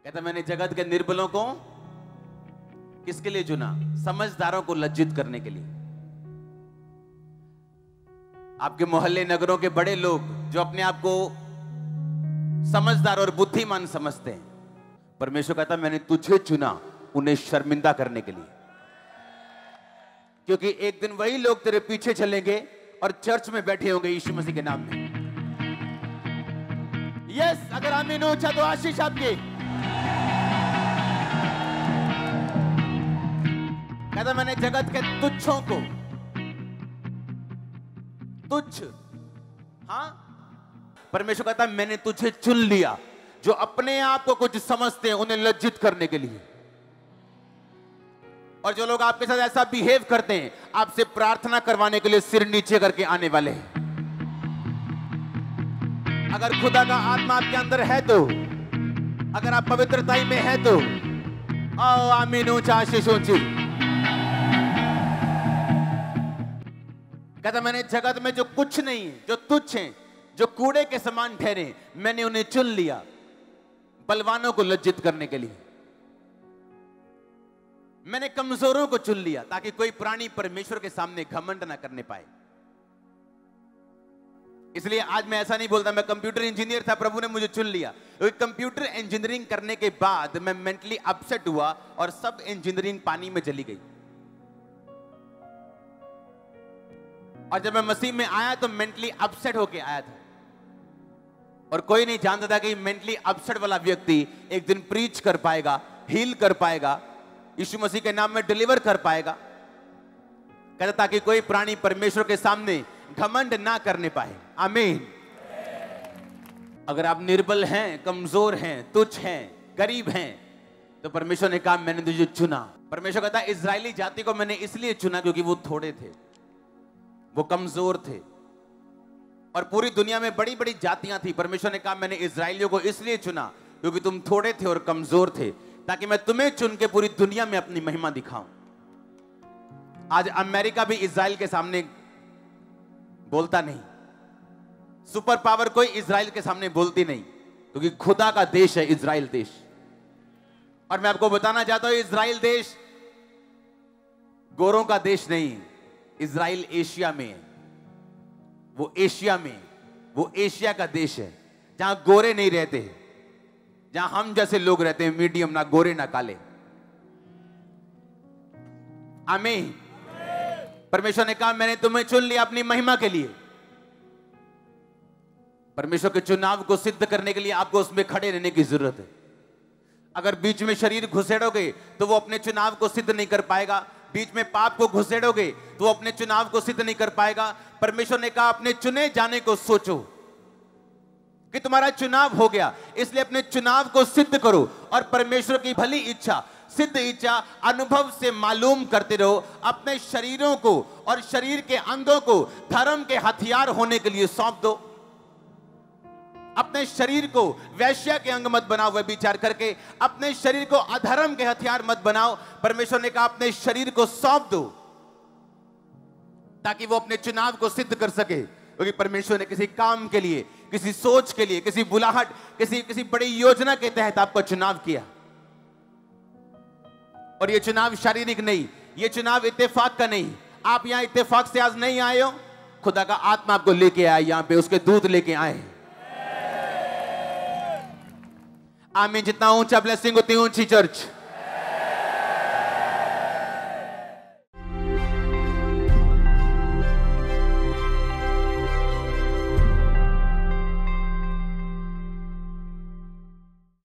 कहता मैंने जगत के निर्बलों को किसके लिए चुना? समझदारों को लज्जित करने के लिए। आपके मोहल्ले नगरों के बड़े लोग जो अपने आप को समझदार और बुद्धिमान समझते हैं, परमेश्वर कहता मैंने तुझे चुना उन्हें शर्मिंदा करने के लिए, क्योंकि एक दिन वही लोग तेरे पीछे चलेंगे और चर्च में बैठे होंगे यीशु मसीह के नाम में। यस, अगर आमीन ऊंचा तो आशीष आपकी। कहता मैंने जगत के तुच्छों को तुच्छ, हाँ, परमेश्वर कहता मैंने तुझे चुन लिया जो अपने आप को कुछ समझते हैं उन्हें लज्जित करने के लिए। और जो लोग आपके साथ ऐसा बिहेव करते हैं, आपसे प्रार्थना करवाने के लिए सिर नीचे करके आने वाले हैं। अगर खुदा का आत्मा आपके अंदर है तो, अगर आप पवित्रता में है तो आओ आमीन ऊंचा आशीष ऊंची। कहता मैंने जगत में जो कुछ नहीं है, जो तुच्छ हैं, जो कूड़े के समान ठहरे, मैंने उन्हें चुन लिया बलवानों को लज्जित करने के लिए। मैंने कमजोरों को चुन लिया ताकि कोई प्राणी परमेश्वर के सामने घमंड ना करने पाए। इसलिए आज मैं ऐसा नहीं बोलता मैं कंप्यूटर इंजीनियर था, प्रभु ने मुझे चुन लिया। क्योंकि कंप्यूटर इंजीनियरिंग करने के बाद मैं मेंटली अपसेट हुआ और सब इंजीनियरिंग पानी में चली गई। और जब मैं मसीह में आया तो मेंटली अपसेट होके आया था, और कोई नहीं जानता था कि मेंटली अपसेट वाला व्यक्ति एक दिन प्रीच कर पाएगा, हील कर पाएगा, यीशु मसीह के नाम में डिलीवर कर पाएगा। कहता ताकि कोई प्राणी परमेश्वर के सामने घमंड ना करने पाए। आमीन। अगर आप निर्बल हैं, कमजोर हैं, तुच्छ हैं, गरीब हैं, तो परमेश्वर ने कहा मैंने तुझे चुना। परमेश्वर कहता इजरायली जाति को मैंने इसलिए चुना क्योंकि वो थोड़े थे, वो कमजोर थे, और पूरी दुनिया में बड़ी बड़ी जातियां थी। परमेश्वर ने कहा मैंने इजरायलियों को इसलिए चुना क्योंकि तुम थोड़े थे और कमजोर थे, ताकि मैं तुम्हें चुन के पूरी दुनिया में अपनी महिमा दिखाऊं। आज अमेरिका भी इजराइल के सामने बोलता नहीं, सुपर पावर कोई इजराइल के सामने बोलती नहीं, क्योंकि खुदा का देश है इजराइल देश। और मैं आपको बताना चाहता हूं इजराइल देश गोरों का देश नहीं, इजराइल एशिया में है। वो एशिया में, वो एशिया का देश है जहां गोरे नहीं रहते, जहां हम जैसे लोग रहते हैं, मीडियम, ना गोरे ना काले। आमीन। परमेश्वर ने कहा मैंने तुम्हें चुन लिया अपनी महिमा के लिए। परमेश्वर के चुनाव को सिद्ध करने के लिए आपको उसमें खड़े रहने की जरूरत है। अगर बीच में शरीर घुसेड़ोगे तो वो अपने चुनाव को सिद्ध नहीं कर पाएगा। बीच में पाप को घुसेड़ोगे तो वो अपने चुनाव को सिद्ध नहीं कर पाएगा। परमेश्वर ने कहा अपने चुने जाने को सोचो कि तुम्हारा चुनाव हो गया, इसलिए अपने चुनाव को सिद्ध करो और परमेश्वर की भली इच्छा, सिद्ध इच्छा अनुभव से मालूम करते रहो। अपने शरीरों को और शरीर के अंगों को धर्म के हथियार होने के लिए सौंप दो। अपने शरीर को वैश्या के अंग मत बनाओ व्यभिचार करके, अपने शरीर को अधर्म के हथियार मत बनाओ। परमेश्वर ने कहा अपने शरीर को सौंप दो ताकि वो अपने चुनाव को सिद्ध कर सके। क्योंकि परमेश्वर ने किसी काम के लिए, किसी सोच के लिए, किसी बुलाहट, किसी बड़ी योजना के तहत आपका चुनाव किया। और ये चुनाव शारीरिक नहीं, ये चुनाव इत्तेफाक का नहीं। आप यहां इत्तेफाक से आज नहीं आए हो, खुदा का आत्मा आपको लेके आया, यहां पे उसके दूत लेके आए। आमीन। जितना ऊंचा ब्लेसिंग उतनी ऊंची चर्च।